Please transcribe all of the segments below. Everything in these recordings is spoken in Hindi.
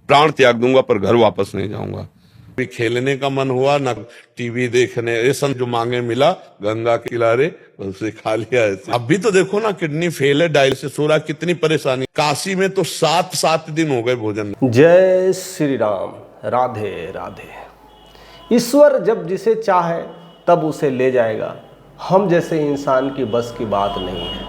प्राण त्याग दूंगा पर घर वापस नहीं जाऊंगा। भी खेलने का मन हुआ ना टीवी देखने, ये सब जो मांगे मिला गंगा के किनारे उसे खा लिया ऐसे। अब भी तो देखो ना किडनी फेल है, डायलिसिस हो रहा, कितनी परेशानी। काशी में तो 7 दिन हो गए भोजन। जय श्री राम, राधे राधे। ईश्वर जब जिसे चाहे तब उसे ले जाएगा। हम जैसे इंसान की बस की बात नहीं है।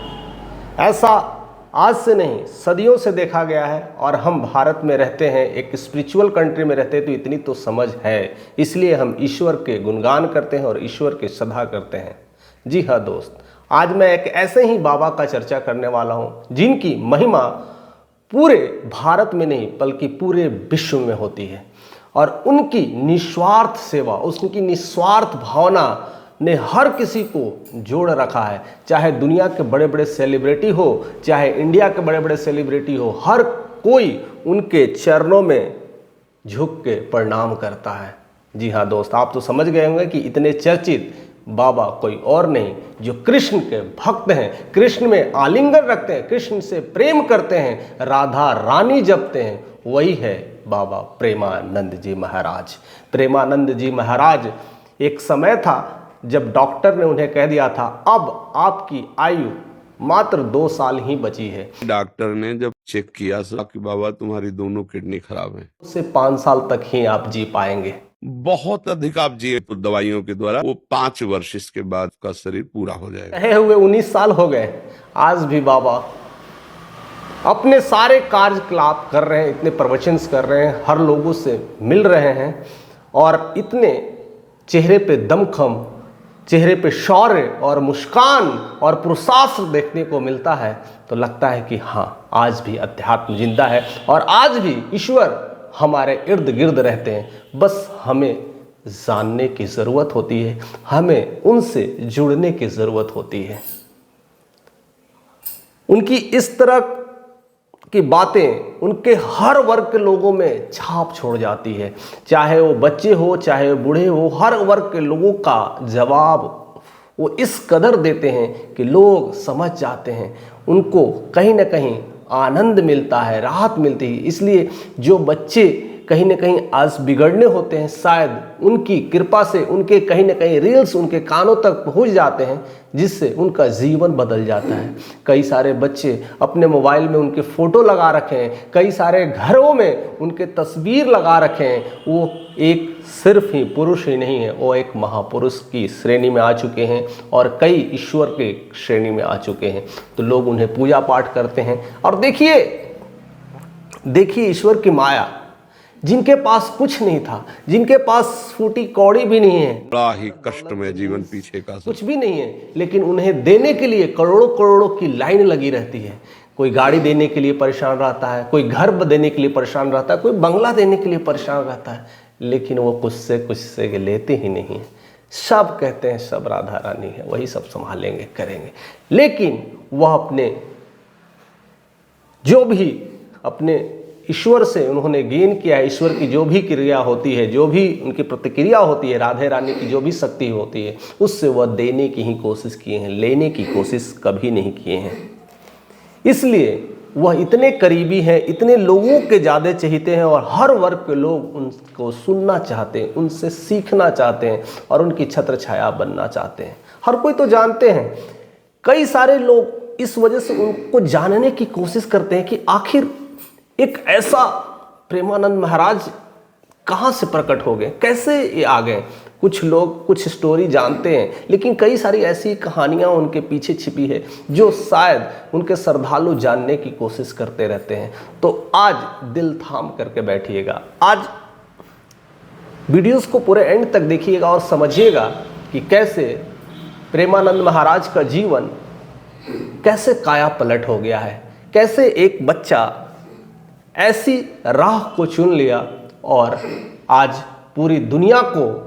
ऐसा आज से नहीं सदियों से देखा गया है। और हम भारत में रहते हैं, एक स्पिरिचुअल कंट्री में रहते हैं, तो इतनी तो समझ है, इसलिए हम ईश्वर के गुणगान करते हैं और ईश्वर की श्रद्धा करते हैं। जी हाँ दोस्त, आज मैं एक ऐसे ही बाबा का चर्चा करने वाला हूँ जिनकी महिमा पूरे भारत में नहीं बल्कि पूरे विश्व में होती है। और उनकी निस्वार्थ सेवा, उनकी निस्वार्थ भावना ने हर किसी को जोड़ रखा है। चाहे दुनिया के बड़े बड़े सेलिब्रिटी हो, चाहे इंडिया के बड़े बड़े सेलिब्रिटी हो, हर कोई उनके चरणों में झुक के प्रणाम करता है। जी हाँ दोस्त, आप तो समझ गए होंगे कि इतने चर्चित बाबा कोई और नहीं, जो कृष्ण के भक्त हैं, कृष्ण में आलिंगन रखते हैं, कृष्ण से प्रेम करते हैं, राधा रानी जपते हैं, वही है बाबा प्रेमानंद जी महाराज। प्रेमानंद जी महाराज, एक समय था जब डॉक्टर ने उन्हें कह दिया था अब आपकी आयु मात्र 2 साल ही बची है। डॉक्टर ने जब चेक किया कि बाबा तुम्हारी दोनों किडनी खराब है, उससे 5 साल तक ही आप जी पाएंगे। बहुत अधिक आप जिए तो दवाइयों के द्वारा वो 5 वर्ष इसके बाद का शरीर पूरा हो जाएगा। कहे हुए 19 साल हो गए, आज भी बाबा अपने सारे कार्यकलाप कर रहे हैं, इतने प्रवचन कर रहे हैं, हर लोगों से मिल रहे हैं और इतने चेहरे पे दमखम, चेहरे पे शौर्य और मुस्कान और पुरुषार्थ देखने को मिलता है, तो लगता है कि हाँ, आज भी अध्यात्म जिंदा है और आज भी ईश्वर हमारे इर्द गिर्द रहते हैं। बस हमें जानने की ज़रूरत होती है, हमें उनसे जुड़ने की ज़रूरत होती है। उनकी इस तरह की बातें उनके हर वर्ग के लोगों में छाप छोड़ जाती है। चाहे वो बच्चे हो, चाहे वो बूढ़े हो, हर वर्ग के लोगों का जवाब वो इस कदर देते हैं कि लोग समझ जाते हैं, उनको कहीं ना कहीं आनंद मिलता है, राहत मिलती है। इसलिए जो बच्चे कहीं ना कहीं आज बिगड़ने होते हैं, शायद उनकी कृपा से उनके कहीं ना कहीं रील्स उनके कानों तक पहुंच जाते हैं, जिससे उनका जीवन बदल जाता है। कई सारे बच्चे अपने मोबाइल में उनके फ़ोटो लगा रखे हैं, कई सारे घरों में उनके तस्वीर लगा रखे हैं। वो एक सिर्फ ही पुरुष ही नहीं है, वो एक महापुरुष की श्रेणी में आ चुके हैं और कई ईश्वर के श्रेणी में आ चुके हैं। तो लोग उन्हें पूजा पाठ करते हैं। और देखिए ईश्वर की माया, जिनके पास कुछ नहीं था, जिनके पास फूटी कौड़ी भी नहीं है, बड़ा ही कष्ट में जीवन पीछे का कुछ भी नहीं है, लेकिन उन्हें देने के लिए करोड़ों करोड़ों की लाइन लगी रहती है। कोई गाड़ी देने के लिए परेशान रहता है, कोई घर देने के लिए परेशान रहता है, कोई बंगला देने के लिए परेशान रहता है, लेकिन वो कुछ से लेते ही नहीं है। सब कहते हैं सब राधा रानी है, वही सब संभालेंगे करेंगे, लेकिन वह अपने जो भी अपने ईश्वर से उन्होंने गेन किया है, ईश्वर की जो भी क्रिया होती है, जो भी उनकी प्रतिक्रिया होती है, राधे रानी की जो भी शक्ति होती है, उससे वह देने की ही कोशिश किए हैं, लेने की कोशिश कभी नहीं किए हैं। इसलिए वह इतने करीबी हैं, इतने लोगों के ज़्यादा चाहते हैं और हर वर्ग के लोग उनको सुनना चाहते हैं, उनसे सीखना चाहते हैं और उनकी छत्र छाया बनना चाहते हैं। हर कोई तो जानते हैं, कई सारे लोग इस वजह से उनको जानने की कोशिश करते हैं कि आखिर एक ऐसा प्रेमानंद महाराज कहाँ से प्रकट हो गए, कैसे ये आ गए। कुछ लोग कुछ स्टोरी जानते हैं, लेकिन कई सारी ऐसी कहानियाँ उनके पीछे छिपी है जो शायद उनके श्रद्धालु जानने की कोशिश करते रहते हैं। तो आज दिल थाम करके बैठिएगा, आज वीडियोस को पूरे एंड तक देखिएगा और समझिएगा कि कैसे प्रेमानंद महाराज का जीवन कैसे काया पलट हो गया है, कैसे एक बच्चा ऐसी राह को चुन लिया और आज पूरी दुनिया को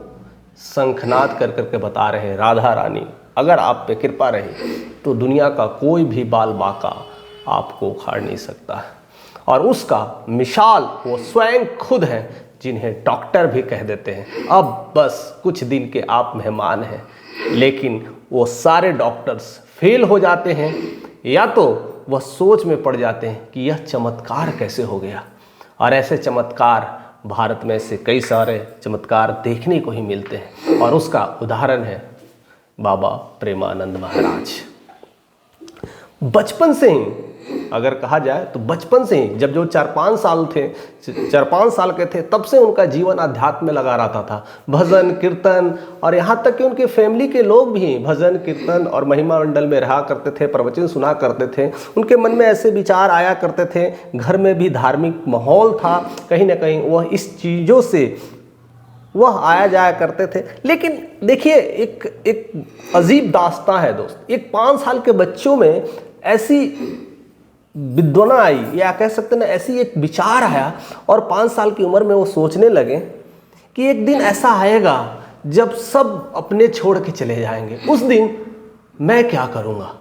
शंखनाद कर करके बता रहे हैं, राधा रानी अगर आप पे कृपा रही तो दुनिया का कोई भी बाल बाका आपको उखाड़ नहीं सकता है। और उसका मिसाल वो स्वयं खुद हैं, जिन्हें डॉक्टर भी कह देते हैं अब बस कुछ दिन के आप मेहमान हैं। लेकिन वो सारे डॉक्टर्स फेल हो जाते हैं या तो वह सोच में पड़ जाते हैं कि यह चमत्कार कैसे हो गया। और ऐसे चमत्कार भारत में से कई सारे चमत्कार देखने को ही मिलते हैं, और उसका उदाहरण है बाबा प्रेमानंद महाराज। बचपन से ही अगर कहा जाए तो बचपन से ही, जब जो 4-5 साल के थे, तब से उनका जीवन अध्यात्म में लगा रहता था। भजन कीर्तन, और यहाँ तक कि उनके फैमिली के लोग भी भजन कीर्तन और महिमा मंडल में रहा करते थे, प्रवचन सुना करते थे। उनके मन में ऐसे विचार आया करते थे, घर में भी धार्मिक माहौल था, कहीं ना कहीं वह इस चीज़ों से वह आया जाया करते थे। लेकिन देखिए, एक अजीब दास्तां है दोस्त। एक 5 साल के बच्चों में ऐसी विद्वना आई, या कह सकते ना ऐसी एक विचार आया, और 5 साल की उम्र में वो सोचने लगे कि एक दिन ऐसा आएगा जब सब अपने छोड़ के चले जाएंगे। उस दिन मैं क्या करूँगा?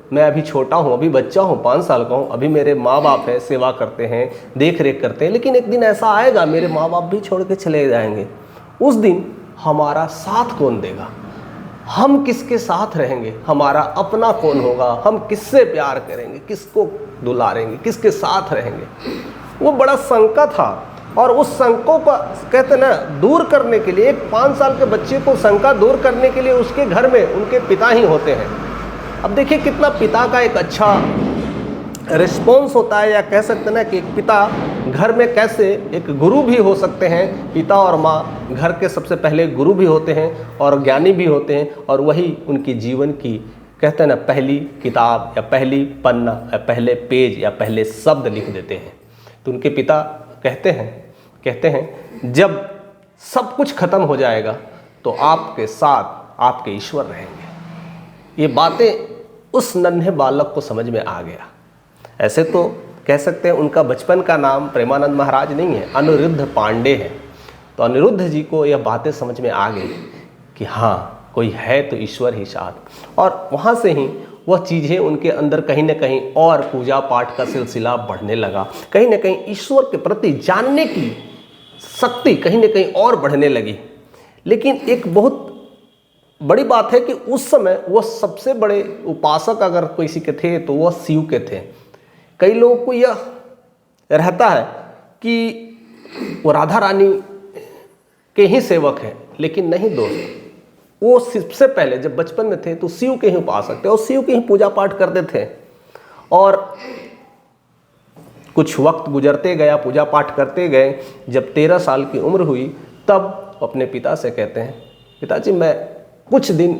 मैं अभी छोटा हूँ, अभी बच्चा हूँ, 5 साल का हूँ, अभी मेरे माँ बाप हैं, सेवा करते हैं, देख रेख करते हैं, लेकिन एक दिन ऐसा आएगा मेरे माँ बाप भी छोड़ के चले जाएंगे। उस दिन हमारा साथ कौन देगा? हम किसके साथ रहेंगे? हमारा अपना कौन होगा? हम किससे प्यार करेंगे? किसको दुलारेंगे? किसके साथ रहेंगे? वो बड़ा शंका था, और उस शंकों को कहते ना दूर करने के लिए, एक 5 साल के बच्चे को शंका दूर करने के लिए उसके घर में उनके पिता ही होते हैं। अब देखिए कितना पिता का एक अच्छा रिस्पॉन्स होता है, या कह सकते ना कि एक पिता घर में कैसे एक गुरु भी हो सकते हैं। पिता और माँ घर के सबसे पहले गुरु भी होते हैं और ज्ञानी भी होते हैं, और वही उनकी जीवन की कहते हैं ना पहली किताब या पहली पन्ना या पहले पेज या पहले शब्द लिख देते हैं। तो उनके पिता कहते हैं जब सब कुछ खत्म हो जाएगा तो आपके साथ आपके ईश्वर रहेंगे। ये बातें उस नन्हे बालक को समझ में आ गया। ऐसे तो कह सकते हैं उनका बचपन का नाम प्रेमानंद महाराज नहीं है, अनिरुद्ध पांडे है। तो अनिरुद्ध जी को यह बातें समझ में आ गई कि हाँ, कोई है तो ईश्वर ही साथ। और वहाँ से ही वह चीज़ें उनके अंदर कहीं ना कहीं और पूजा पाठ का सिलसिला बढ़ने लगा। कहीं ना कहीं ईश्वर के प्रति जानने की शक्ति कहीं ना कहीं और बढ़ने लगी। लेकिन एक बहुत बड़ी बात है कि उस समय वह सबसे बड़े उपासक अगर किसी के थे तो वह शिव के थे। कई लोगों को यह रहता है कि वो राधा रानी के ही सेवक हैं, लेकिन नहीं दोस्त, वो सबसे पहले जब बचपन में थे तो शिव के ही उपासक थे और शिव की ही पूजा पाठ करते थे। और कुछ वक्त गुजरते गया, पूजा पाठ करते गए। जब 13 साल की उम्र हुई तब अपने पिता से कहते हैं, पिताजी मैं कुछ दिन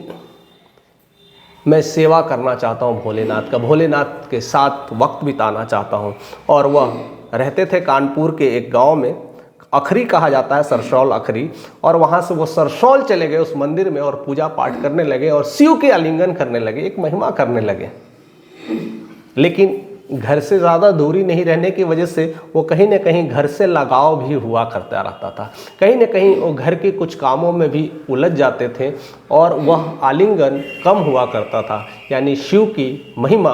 मैं सेवा करना चाहता हूँ भोलेनाथ का, भोलेनाथ के साथ वक्त बिताना चाहता हूँ। और वह रहते थे कानपुर के एक गांव में, अखरी कहा जाता है, सरसौल अखरी। और वहाँ से वो सरसौल चले गए उस मंदिर में और पूजा पाठ करने लगे और शिव के आलिंगन करने लगे, एक महिमा करने लगे। लेकिन घर से ज़्यादा दूरी नहीं रहने की वजह से वो कहीं ना कहीं घर से लगाव भी हुआ करता रहता था। कहीं ना कहीं वो घर के कुछ कामों में भी उलझ जाते थे और वह आलिंगन कम हुआ करता था। यानी शिव की महिमा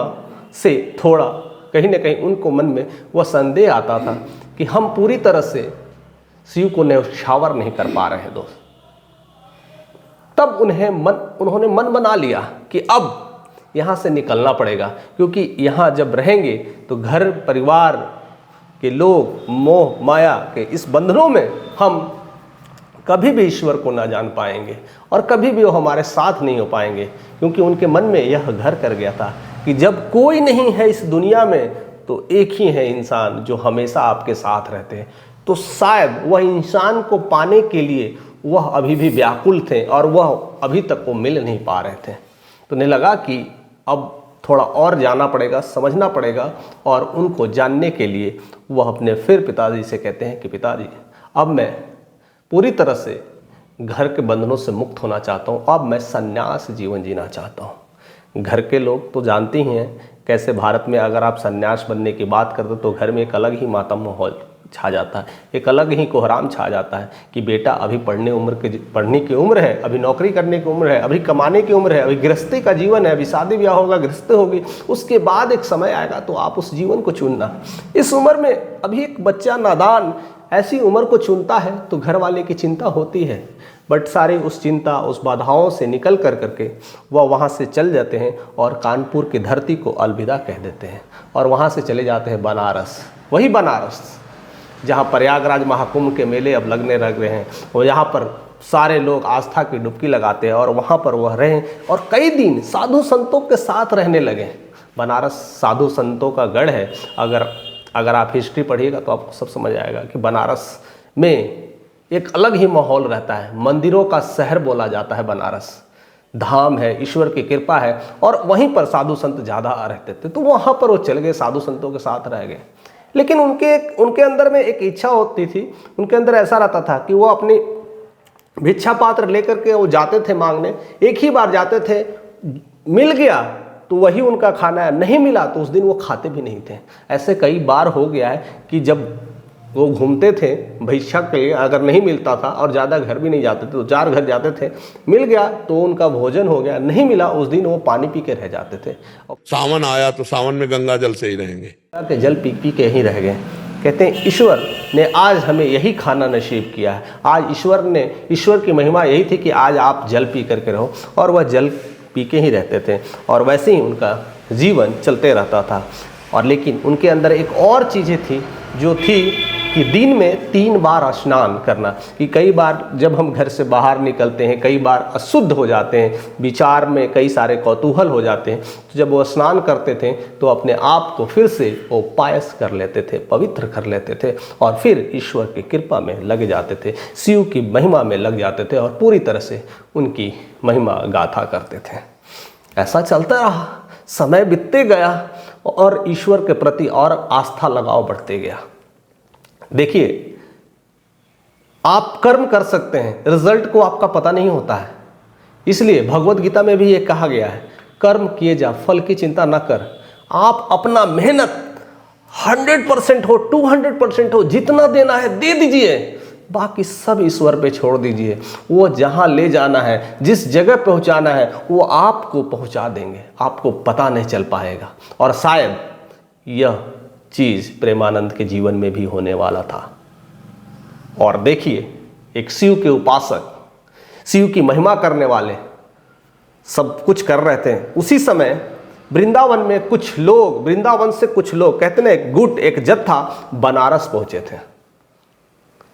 से थोड़ा कहीं ना कहीं उनको मन में वह संदेह आता था कि हम पूरी तरह से शिव को न्यौछावर नहीं कर पा रहे दोस्त। तब उन्होंने मन बना लिया कि अब यहाँ से निकलना पड़ेगा, क्योंकि यहाँ जब रहेंगे तो घर परिवार के लोग मोह माया के इस बंधनों में हम कभी भी ईश्वर को ना जान पाएंगे और कभी भी वो हमारे साथ नहीं हो पाएंगे। क्योंकि उनके मन में यह घर कर गया था कि जब कोई नहीं है इस दुनिया में तो एक ही है इंसान जो हमेशा आपके साथ रहते हैं। तो शायद वह इंसान को पाने के लिए वह अभी भी व्याकुल थे और वह अभी तक वो मिल नहीं पा रहे थे। तो उन्हें लगा कि अब थोड़ा और जाना पड़ेगा, समझना पड़ेगा। और उनको जानने के लिए वह अपने फिर पिताजी से कहते हैं कि पिताजी अब मैं पूरी तरह से घर के बंधनों से मुक्त होना चाहता हूँ, अब मैं संन्यास जीवन जीना चाहता हूँ। घर के लोग तो जानते ही हैं कैसे भारत में अगर आप संन्यास बनने की बात करते तो घर में एक अलग ही मातम माहौल छा जाता है, एक अलग ही कोहराम छा जाता है कि बेटा अभी पढ़ने की उम्र है, अभी नौकरी करने की उम्र है, अभी कमाने की उम्र है, अभी गृहस्थी का जीवन है, अभी शादी ब्याह होगा, गृहस्थी होगी, उसके बाद एक समय आएगा तो आप उस जीवन को चुनना। इस उम्र में अभी एक बच्चा नादान ऐसी उम्र को चुनता है तो घर वाले की चिंता होती है। बट सारी उस चिंता, उस बाधाओं से निकल करके वह वहाँ से चल जाते हैं और कानपुर की धरती को अलविदा कह देते हैं और वहाँ से चले जाते हैं बनारस। वही बनारस जहाँ प्रयागराज महाकुंभ के मेले अब लगने लग रहे हैं, और यहाँ पर सारे लोग आस्था की डुबकी लगाते हैं और वहाँ पर वह रहे और कई दिन साधु संतों के साथ रहने लगे। बनारस साधु संतों का गढ़ है। अगर आप हिस्ट्री पढ़िएगा तो आपको सब समझ आएगा कि बनारस में एक अलग ही माहौल रहता है। मंदिरों का शहर बोला जाता है बनारस, धाम है, ईश्वर की कृपा है, और वहीं पर साधु संत ज़्यादा रहते थे। तो वहाँ पर वो चले गए, साधु संतों के साथ रह गए। लेकिन उनके अंदर में एक इच्छा होती थी, उनके अंदर ऐसा रहता था कि वो अपनी भिक्षा पात्र लेकर के वो जाते थे मांगने। एक ही बार जाते थे, मिल गया तो वही उनका खाना है, नहीं मिला तो उस दिन वो खाते भी नहीं थे। ऐसे कई बार हो गया है कि जब वो घूमते थे भिक्षा के लिए, अगर नहीं मिलता था और ज़्यादा घर भी नहीं जाते थे तो 4 घर जाते थे, मिल गया तो उनका भोजन हो गया, नहीं मिला उस दिन वो पानी पी के रह जाते थे। सावन आया तो सावन में गंगा जल से ही रहेंगे, के जल पी पी के ही रह गए। कहते हैं ईश्वर ने आज हमें यही खाना नसीब किया है। आज ईश्वर की महिमा यही थी कि आज आप जल पी करके रहो, और वह जल पी के ही रहते थे और वैसे ही उनका जीवन चलते रहता था। और लेकिन उनके अंदर एक और चीज़ें थी जो थी कि दिन में 3 बार स्नान करना। कि कई बार जब हम घर से बाहर निकलते हैं, कई बार अशुद्ध हो जाते हैं, विचार में कई सारे कौतूहल हो जाते हैं, तो जब वो स्नान करते थे तो अपने आप को फिर से वो पायस कर लेते थे, पवित्र कर लेते थे और फिर ईश्वर की कृपा में लग जाते थे, शिव की महिमा में लग जाते थे और पूरी तरह से उनकी महिमा गाथा करते थे। ऐसा चलता रहा, समय बीतते गया और ईश्वर के प्रति और आस्था लगाव बढ़ते गया। देखिए, आप कर्म कर सकते हैं, रिजल्ट को आपका पता नहीं होता है। इसलिए भगवत गीता में भी ये कहा गया है, कर्म किए जा, फल की चिंता न कर। आप अपना मेहनत 100% हो, 200% हो, जितना देना है दे दीजिए, बाकी सब ईश्वर पे छोड़ दीजिए। वो जहाँ ले जाना है, जिस जगह पहुँचाना है, वो आपको पहुँचा देंगे, आपको पता नहीं चल पाएगा। और शायद यह चीज़ प्रेमानंद के जीवन में भी होने वाला था। और देखिए, एक शिव के उपासक, शिव की महिमा करने वाले सब कुछ कर रहे थे। उसी समय वृंदावन में कुछ लोग, वृंदावन से कुछ लोग, कहते ना एक गुट, एक जत्था बनारस पहुंचे थे।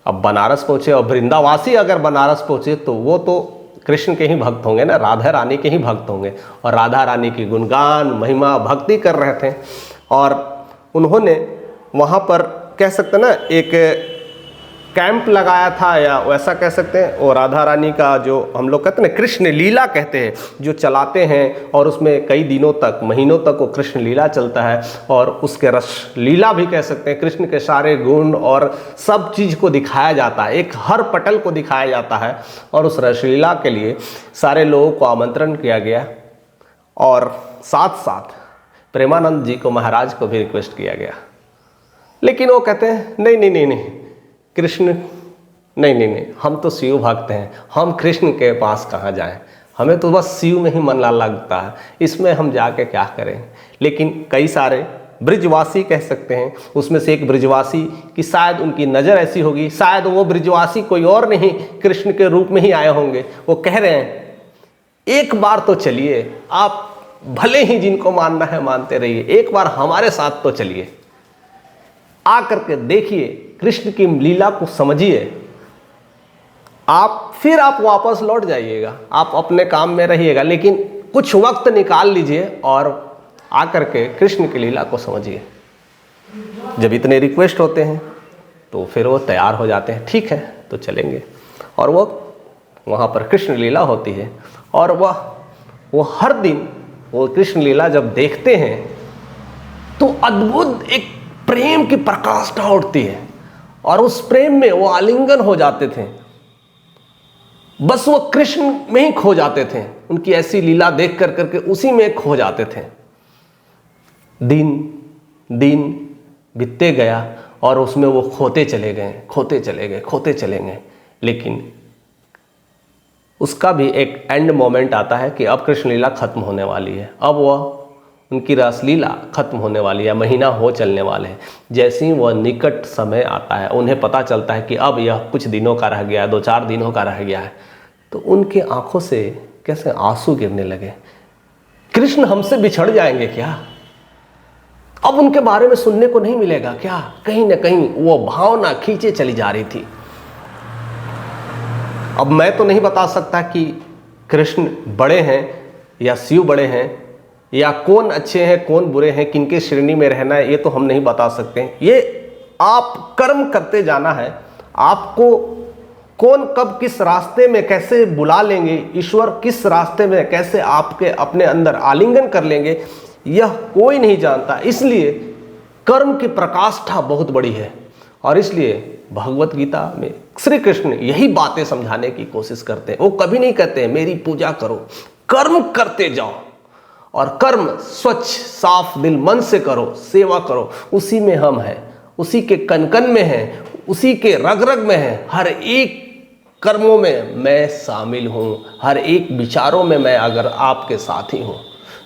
अब बनारस पहुंचे और वृंदावासी अगर बनारस पहुंचे तो वो तो कृष्ण के ही भक्त होंगे ना, राधा रानी के ही भक्त होंगे, और राधा रानी की गुणगान, महिमा, भक्ति कर रहे थे। और उन्होंने वहाँ पर कह सकते ना एक कैंप लगाया था, या वैसा कह सकते हैं, और राधा रानी का जो हम लोग कहते हैं ना कृष्ण लीला कहते हैं, जो चलाते हैं, और उसमें कई दिनों तक, महीनों तक वो कृष्ण लीला चलता है। और उसके रस लीला भी कह सकते हैं, कृष्ण के सारे गुण और सब चीज़ को दिखाया जाता है, एक हर पटल को दिखाया जाता है। और उस रसलीला के लिए सारे लोगों को आमंत्रण किया गया और साथ साथ प्रेमानंद जी को, महाराज को भी रिक्वेस्ट किया गया। लेकिन वो कहते हैं नहीं नहीं नहीं नहीं, कृष्ण नहीं, हम तो शिव भक्त हैं, हम कृष्ण के पास कहाँ जाएं, हमें तो बस शिव में ही मन लगता है, इसमें हम जाके क्या करें। लेकिन कई सारे ब्रिजवासी कह सकते हैं, उसमें से एक ब्रिजवासी की शायद उनकी नज़र ऐसी होगी, शायद वो ब्रिजवासी कोई और नहीं, कृष्ण के रूप में ही आए होंगे। वो कह रहे हैं एक बार तो चलिए, आप भले ही जिनको मानना है मानते रहिए, एक बार हमारे साथ तो चलिए, आ करके देखिए, कृष्ण की लीला को समझिए, फिर आप वापस लौट जाइएगा, आप अपने काम में रहिएगा, लेकिन कुछ वक्त निकाल लीजिए और आकर के कृष्ण की लीला को समझिए। जब इतने रिक्वेस्ट होते हैं तो फिर वो तैयार हो जाते हैं, ठीक है तो चलेंगे। और वो वहाँ पर कृष्ण लीला होती है, और वो हर दिन वो कृष्ण लीला जब देखते हैं तो अद्भुत एक प्रेम की प्रकाष्ठा उठती है, और उस प्रेम में वो आलिंगन हो जाते थे, बस वो कृष्ण में ही खो जाते थे। उनकी ऐसी लीला देख कर करके उसी में खो जाते थे। दिन बीतते गया और उसमें वो खोते चले गए। लेकिन उसका भी एक एंड मोमेंट आता है कि अब कृष्ण लीला खत्म होने वाली है, अब वह उनकी रासलीला खत्म होने वाली है, महीना हो चलने वाले हैं। जैसे ही वह निकट समय आता है, उन्हें पता चलता है कि अब यह कुछ दिनों का रह गया है, 2-4 दिनों का रह गया है, तो उनके आंखों से कैसे आंसू गिरने लगे। कृष्ण हमसे बिछड़ जाएंगे क्या? अब उनके बारे में सुनने को नहीं मिलेगा क्या? कहीं ना कहीं वो भावना खींचे चली जा रही थी। अब मैं तो नहीं बता सकता कि कृष्ण बड़े हैं या शिव बड़े हैं, या कौन अच्छे हैं कौन बुरे हैं, किनके श्रेणी में रहना है, ये तो हम नहीं बता सकते। ये आप कर्म करते जाना है। आपको कौन कब किस रास्ते में कैसे बुला लेंगे, ईश्वर किस रास्ते में कैसे आपके अपने अंदर आलिंगन कर लेंगे, यह कोई नहीं जानता। इसलिए कर्म की प्रकाष्ठा बहुत बड़ी है, और इसलिए भगवत गीता में श्री कृष्ण यही बातें समझाने की कोशिश करते हैं। वो कभी नहीं कहते हैं मेरी पूजा करो, कर्म करते जाओ, और कर्म स्वच्छ साफ दिल मन से करो, सेवा करो। उसी में हम हैं, उसी के कन कन में हैं, उसी के रग रग में हैं। हर एक कर्मों में मैं शामिल हूँ, हर एक विचारों में मैं अगर आपके साथ ही हूँ,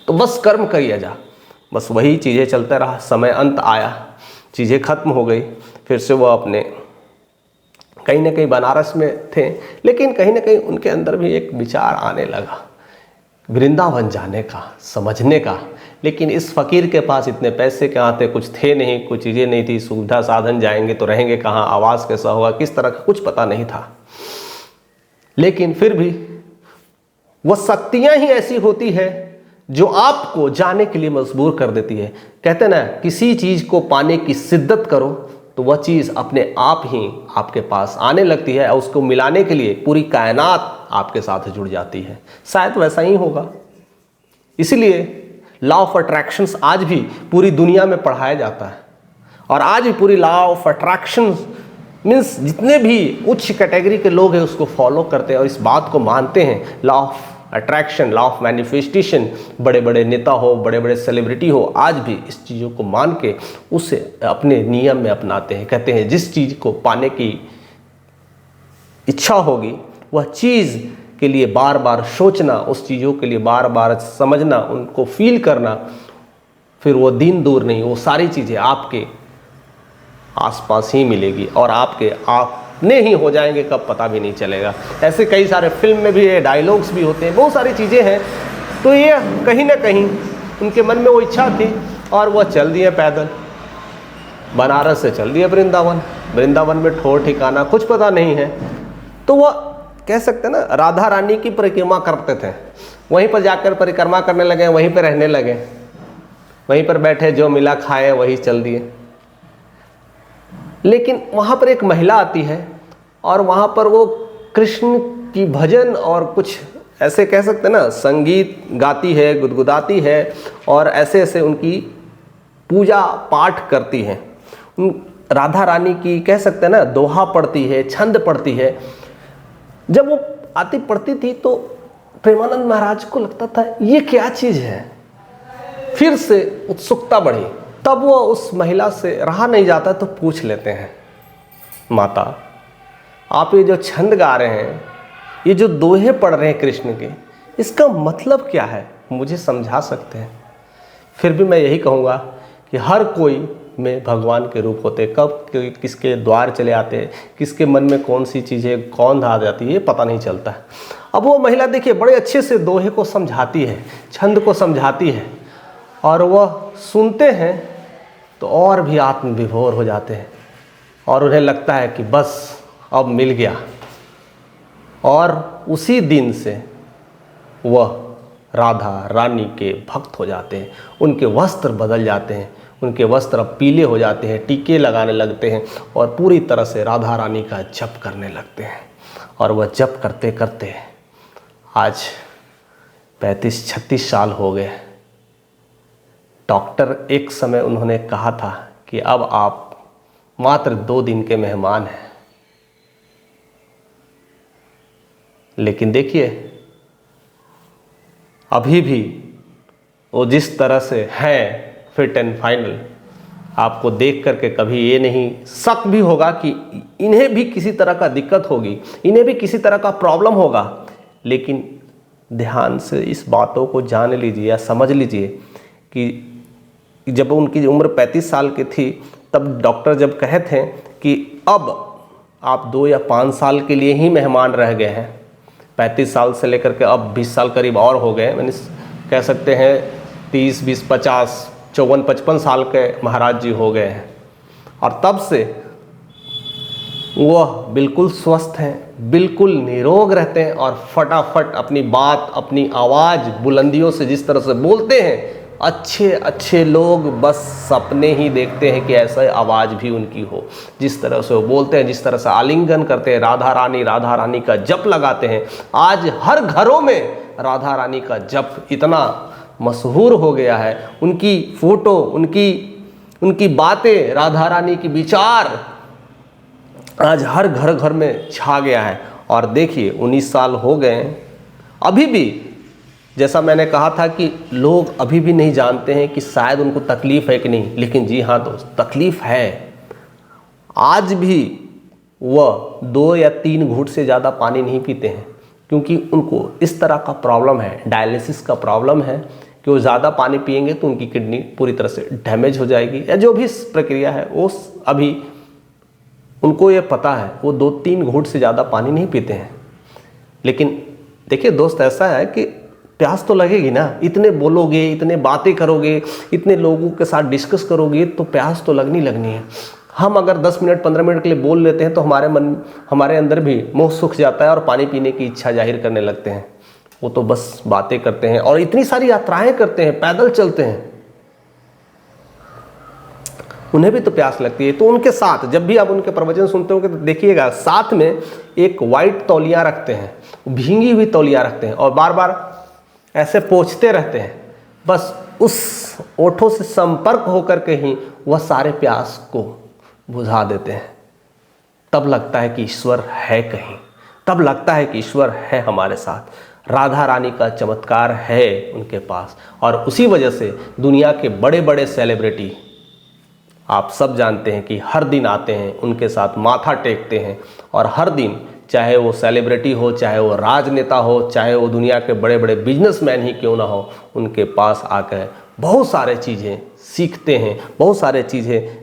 तो बस कर्म करिए जा। बस वही चीज़ें चलता रहा। समय अंत आया, चीज़ें खत्म हो गई। फिर से वो अपने कहीं ना कहीं बनारस में थे, लेकिन कहीं ना कहीं उनके अंदर भी एक विचार आने लगा वृंदावन जाने का, समझने का। लेकिन इस फकीर के पास इतने पैसे कहाँ थे, कुछ थे नहीं, कुछ चीज़ें नहीं थी, सुविधा साधन, जाएंगे तो रहेंगे कहाँ, आवास कैसा होगा, किस तरह का, कुछ पता नहीं था। लेकिन फिर भी वह शक्तियाँ ही ऐसी होती है जो आपको जाने के लिए मजबूर कर देती है। कहते ना, किसी चीज़ को पाने की शिद्दत करो तो वह चीज़ अपने आप ही आपके पास आने लगती है, और उसको मिलाने के लिए पूरी कायनात आपके साथ जुड़ जाती है। शायद वैसा ही होगा। इसीलिए लॉ ऑफ अट्रैक्शंस आज भी पूरी दुनिया में पढ़ाया जाता है, और आज भी पूरी लॉ ऑफ अट्रैक्शंस मीन्स जितने भी उच्च कैटेगरी के लोग हैं उसको फॉलो करते हैं और इस बात को मानते हैं। Law of attraction, law of manifestation, बड़े बड़े नेता हो, बड़े बड़े सेलिब्रिटी हो, आज भी इस चीज़ों को मान के उसे अपने नियम में अपनाते हैं। कहते हैं जिस चीज़ को पाने की इच्छा होगी वह चीज़ के लिए बार बार सोचना, उस चीज़ों के लिए बार बार समझना, उनको फील करना, फिर वो दिन दूर नहीं, वो सारी चीज़ें आपके आसपास ही मिलेगी और आपके आपने ही हो जाएंगे, कब पता भी नहीं चलेगा। ऐसे कई सारे फिल्म में भी डायलॉग्स भी होते हैं, बहुत सारी चीज़ें हैं। तो ये कहीं ना कहीं उनके मन में वो इच्छा थी और वह चल दिए पैदल, बनारस से चल दिए वृंदावन। वृंदावन में ठौर ठिकाना कुछ पता नहीं है, तो वह कह सकते हैं ना राधा रानी की परिक्रमा करते थे। वहीं पर जाकर परिक्रमा करने लगे, वहीं पर रहने लगे, वहीं पर बैठे, जो मिला खाए वही चल दिए। लेकिन वहाँ पर एक महिला आती है और वहाँ पर वो कृष्ण की भजन और कुछ ऐसे कह सकते हैं ना संगीत गाती है, गुदगुदाती है, और ऐसे ऐसे उनकी पूजा पाठ करती है। राधा रानी की कह सकते हैं ना दोहा पढ़ती है, छंद पढ़ती है। जब वो आती पढ़ती थी तो प्रेमानंद महाराज को लगता था ये क्या चीज़ है, फिर से उत्सुकता बढ़ी। तब वो उस महिला से रहा नहीं जाता तो पूछ लेते हैं, माता आप ये जो छंद गा रहे हैं, ये जो दोहे पढ़ रहे हैं कृष्ण के, इसका मतलब क्या है, मुझे समझा सकते हैं? फिर भी मैं यही कहूँगा कि हर कोई में भगवान के रूप होते, कब किसके द्वार चले आते हैं, किसके मन में कौन सी चीज़ें कौन आ जाती है, ये पता नहीं चलता है। अब वो महिला देखिए बड़े अच्छे से दोहे को समझाती है, छंद को समझाती है, और वह सुनते हैं तो और भी आत्मविभोर हो जाते हैं और उन्हें लगता है कि बस अब मिल गया। और उसी दिन से वह राधा रानी के भक्त हो जाते हैं। उनके वस्त्र बदल जाते हैं, उनके वस्त्र अब पीले हो जाते हैं, टीके लगाने लगते हैं और पूरी तरह से राधा रानी का जप करने लगते हैं। और वह जप करते करते आज 35-36 साल हो गए। डॉक्टर एक समय उन्होंने कहा था कि अब आप मात्र 2 दिन के मेहमान हैं, लेकिन देखिए अभी भी वो जिस तरह से हैं फिट एंड फाइनल, आपको देख करके कभी ये नहीं शक भी होगा कि इन्हें भी किसी तरह का दिक्कत होगी, इन्हें भी किसी तरह का प्रॉब्लम होगा। लेकिन ध्यान से इस बातों को जान लीजिए या समझ लीजिए कि जब उनकी उम्र 35 साल की थी तब डॉक्टर जब कहे थे कि अब आप 2 या 5 साल के लिए ही मेहमान रह गए हैं, 35 साल से लेकर के अब 20 साल करीब और हो गए, मैंने कह सकते हैं 30, 20, 50, 54, 55 साल के महाराज जी हो गए हैं। और तब से वह बिल्कुल स्वस्थ हैं, बिल्कुल निरोग रहते हैं और फटाफट अपनी बात, अपनी आवाज़ बुलंदियों से जिस तरह से बोलते हैं, अच्छे अच्छे लोग बस सपने ही देखते हैं कि ऐसा आवाज़ भी उनकी हो। जिस तरह से वो बोलते हैं, जिस तरह से आलिंगन करते हैं, राधा रानी का जप लगाते हैं। आज हर घरों में राधा रानी का जप इतना मशहूर हो गया है, उनकी फ़ोटो, उनकी बातें, राधा रानी की विचार आज हर घर घर में छा गया है। और देखिए 19 साल हो गए हैं, अभी भी जैसा मैंने कहा था कि लोग अभी भी नहीं जानते हैं कि शायद उनको तकलीफ़ है कि नहीं, लेकिन जी हाँ दोस्त, तकलीफ़ है। आज भी वह 2 या 3 घूंट से ज़्यादा पानी नहीं पीते हैं, क्योंकि उनको इस तरह का प्रॉब्लम है, डायलिसिस का प्रॉब्लम है कि वो ज़्यादा पानी पिएंगे तो उनकी किडनी पूरी तरह से डैमेज हो जाएगी, या जो भी प्रक्रिया है वो अभी उनको ये पता है। वो 2-3 घूंट से ज़्यादा पानी नहीं पीते हैं। लेकिन देखिए दोस्त, ऐसा है कि प्यास तो लगेगी ना, इतने बोलोगे, इतने बातें करोगे, इतने लोगों के साथ डिस्कस करोगे तो प्यास तो लगनी है। हम अगर 10 मिनट 15 मिनट के लिए बोल लेते हैं तो हमारे अंदर भी मुँह सूख जाता है और पानी पीने की इच्छा जाहिर करने लगते हैं। वो तो बस बातें करते हैं और इतनी सारी यात्राएं करते हैं, पैदल चलते हैं, उन्हें भी तो प्यास लगती है। तो उनके साथ जब भी आप उनके प्रवचन सुनते होंगे तो देखिएगा, साथ में एक वाइट तौलिया रखते हैं, भींगी हुई तौलिया रखते हैं और बार बार ऐसे पोंछते रहते हैं। बस उस ओठों से संपर्क होकर के ही वह सारे प्यास को बुझा देते हैं। तब लगता है कि ईश्वर है कहीं, तब लगता है कि ईश्वर है हमारे साथ। राधा रानी का चमत्कार है उनके पास। और उसी वजह से दुनिया के बड़े बड़े सेलिब्रिटी, आप सब जानते हैं कि हर दिन आते हैं, उनके साथ माथा टेकते हैं और हर दिन, चाहे वो सेलिब्रिटी हो, चाहे वो राजनेता हो, चाहे वो दुनिया के बड़े बड़े बिजनेसमैन ही क्यों ना हो, उनके पास आकर बहुत सारे चीज़ें सीखते हैं, बहुत सारे चीज़ें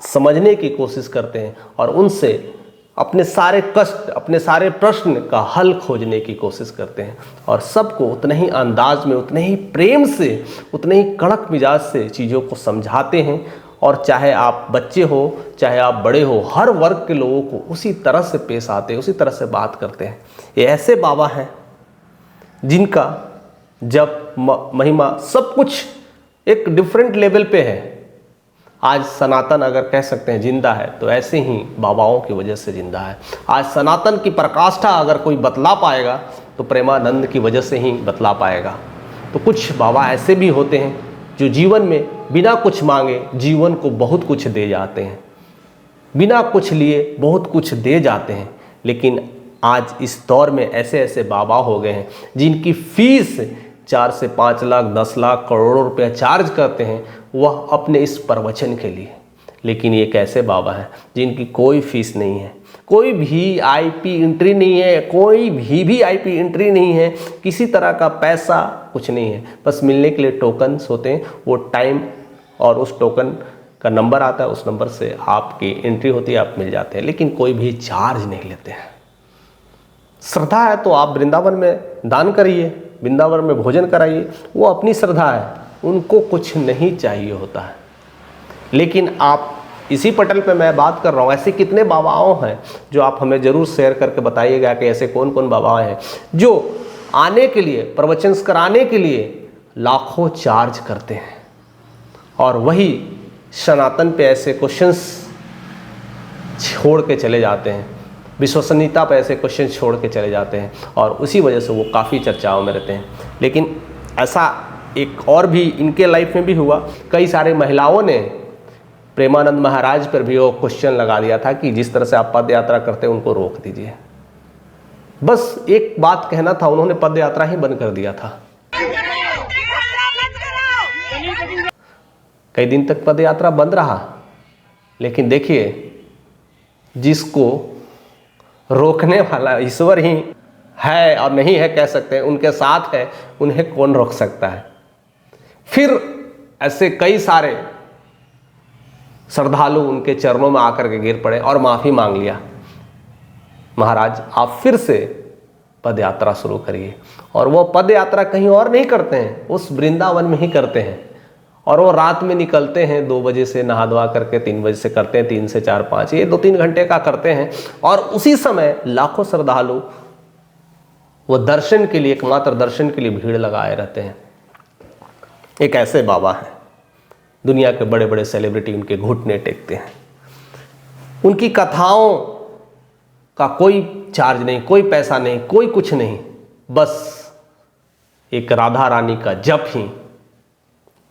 समझने की कोशिश करते हैं और उनसे अपने सारे कष्ट, अपने सारे प्रश्न का हल खोजने की कोशिश करते हैं। और सबको उतने ही अंदाज में, उतने ही प्रेम से, उतने ही कड़क मिजाज से चीज़ों को समझाते हैं। और चाहे आप बच्चे हो, चाहे आप बड़े हो, हर वर्ग के लोगों को उसी तरह से पेश आते हैं, उसी तरह से बात करते हैं। ये ऐसे बाबा हैं जिनका जब महिमा सब कुछ एक डिफरेंट लेवल पे है। आज सनातन अगर कह सकते हैं जिंदा है तो ऐसे ही बाबाओं की वजह से जिंदा है। आज सनातन की पराकाष्ठा अगर कोई बतला पाएगा तो प्रेमानंद की वजह से ही बतला पाएगा। तो कुछ बाबा ऐसे भी होते हैं जो जीवन में बिना कुछ मांगे जीवन को बहुत कुछ दे जाते हैं, बिना कुछ लिए बहुत कुछ दे जाते हैं। लेकिन आज इस दौर में ऐसे ऐसे बाबा हो गए हैं जिनकी फीस 4 से 5 लाख, 10 लाख, करोड़ों रुपया चार्ज करते हैं, वह अपने इस प्रवचन के लिए। लेकिन ये कैसे बाबा हैं जिनकी कोई फीस नहीं है, कोई भी आईपी एंट्री नहीं है, कोई भी आईपी एंट्री नहीं है, किसी तरह का पैसा कुछ नहीं है। बस मिलने के लिए टोकन्स होते हैं, वो टाइम और उस टोकन का नंबर आता है, उस नंबर से आपकी एंट्री होती है, आप मिल जाते हैं। लेकिन कोई भी चार्ज नहीं लेते हैं। श्रद्धा है तो आप वृंदावन में दान करिए, वृंदावन में भोजन कराइए, वो अपनी श्रद्धा है, उनको कुछ नहीं चाहिए होता है। लेकिन आप इसी पटल पे मैं बात कर रहा हूँ, ऐसे कितने बाबाओं हैं जो आप हमें ज़रूर शेयर करके बताइएगा कि ऐसे कौन कौन बाबा हैं जो आने के लिए, प्रवचन कराने के लिए लाखों चार्ज करते हैं और वही सनातन पे ऐसे क्वेश्चंस छोड़ के चले जाते हैं, विश्वसनीयता पे ऐसे क्वेश्चन छोड़ के चले जाते हैं और उसी वजह से वो काफ़ी चर्चाओं में रहते हैं। लेकिन ऐसा एक और भी इनके लाइफ में भी हुआ। कई सारे महिलाओं ने प्रेमानंद महाराज पर भी वो क्वेश्चन लगा दिया था कि जिस तरह से आप पद यात्रा करते हैं उनको रोक दीजिए। बस एक बात कहना था, उन्होंने पद यात्रा ही बंद कर दिया था। कई दिन तक पद यात्रा बंद रहा, लेकिन देखिए जिसको रोकने वाला ईश्वर ही है और नहीं है कह सकते हैं, उनके साथ है, उन्हें कौन रोक सकता है। फिर ऐसे कई सारे श्रद्धालु उनके चरणों में आकर के गिर पड़े और माफ़ी मांग लिया, महाराज आप फिर से पद यात्रा शुरू करिए। और वो पद यात्रा कहीं और नहीं करते हैं, उस वृंदावन में ही करते हैं। और वो रात में निकलते हैं 2 बजे से, नहा धोआ करके 3 बजे से करते हैं, 3 से 4 5, ये 2-3 घंटे का करते हैं। और उसी समय लाखों श्रद्धालु वो दर्शन के लिए, एकमात्र दर्शन के लिए भीड़ लगाए रहते हैं। एक ऐसे बाबा हैं, दुनिया के बड़े बड़े सेलिब्रिटी उनके घुटने टेकते हैं। उनकी कथाओं का कोई चार्ज नहीं, कोई पैसा नहीं, कोई कुछ नहीं, बस एक राधा रानी का जप ही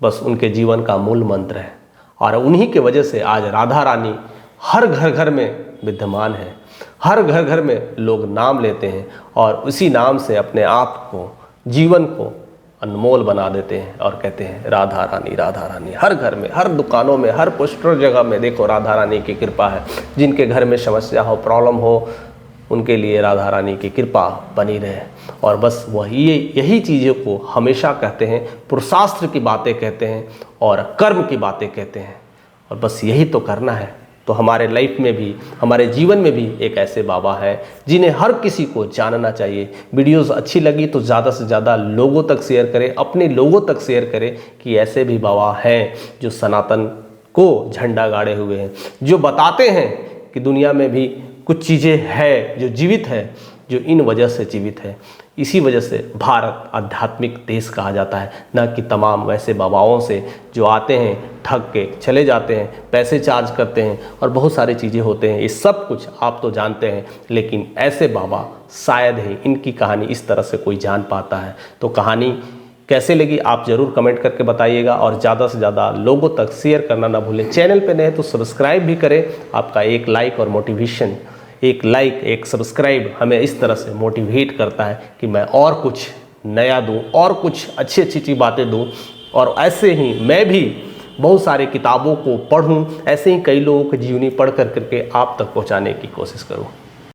बस उनके जीवन का मूल मंत्र है। और उन्हीं के वजह से आज राधा रानी हर घर घर में विद्यमान है, हर घर घर में लोग नाम लेते हैं और उसी नाम से अपने आप को, जीवन को अनमोल बना देते हैं और कहते हैं राधा रानी, राधा रानी। हर घर में, हर दुकानों में, हर पोस्टर जगह में देखो राधा रानी की कृपा है। जिनके घर में समस्या हो, प्रॉब्लम हो, उनके लिए राधा रानी की कृपा बनी रहे। और बस वही यही चीज़ों को हमेशा कहते हैं, पुरुषार्थ की बातें कहते हैं और कर्म की बातें कहते हैं। और बस यही तो करना है। तो हमारे लाइफ में भी, हमारे जीवन में भी एक ऐसे बाबा हैं जिन्हें हर किसी को जानना चाहिए। वीडियोस अच्छी लगी तो ज़्यादा से ज़्यादा लोगों तक शेयर करें, अपने लोगों तक शेयर करें कि ऐसे भी बाबा हैं जो सनातन को झंडा गाड़े हुए हैं, जो बताते हैं कि दुनिया में भी कुछ चीज़ें हैं जो जीवित है, जो इन वजह से जीवित है। इसी वजह से भारत आध्यात्मिक देश कहा जाता है, न कि तमाम वैसे बाबाओं से जो आते हैं, ठग के चले जाते हैं, पैसे चार्ज करते हैं और बहुत सारी चीज़ें होते हैं। ये सब कुछ आप तो जानते हैं, लेकिन ऐसे बाबा शायद ही इनकी कहानी इस तरह से कोई जान पाता है। तो कहानी कैसे लगी आप ज़रूर कमेंट करके बताइएगा और ज़्यादा से ज़्यादा लोगों तक शेयर करना ना भूलें। चैनल पे नए तो सब्सक्राइब भी करें। आपका एक लाइक और मोटिवेशन, एक लाइक, एक सब्सक्राइब हमें इस तरह से मोटिवेट करता है कि मैं और कुछ नया दूं और कुछ अच्छी अच्छी बातें दूं। और ऐसे ही मैं भी बहुत सारे किताबों को पढूं, ऐसे ही कई लोगों की जीवनी पढ़ करके आप तक पहुंचाने की कोशिश करूं।